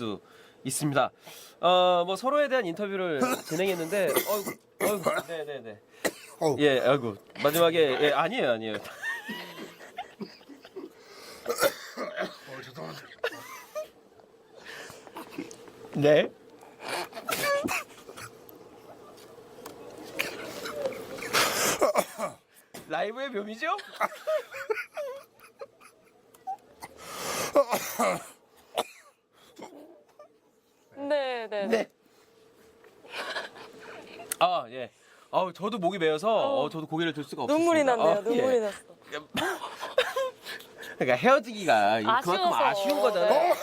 수 있습니다. 뭐 서로에 대한 인터뷰를 진행했는데, 네네네. 예, 아이고 마지막에 예, 아니에요. 죄송합니다. 네. 라이브의 묘미죠? 네. 아, 예. 저도 목이 메어서 저도 고개를 들 수가 없었습니다. 눈물이 났네요. 예. 눈물이 났어. 그러니까 헤어지기가 그만큼 아쉬워서. 아쉬운 거잖아요. 네.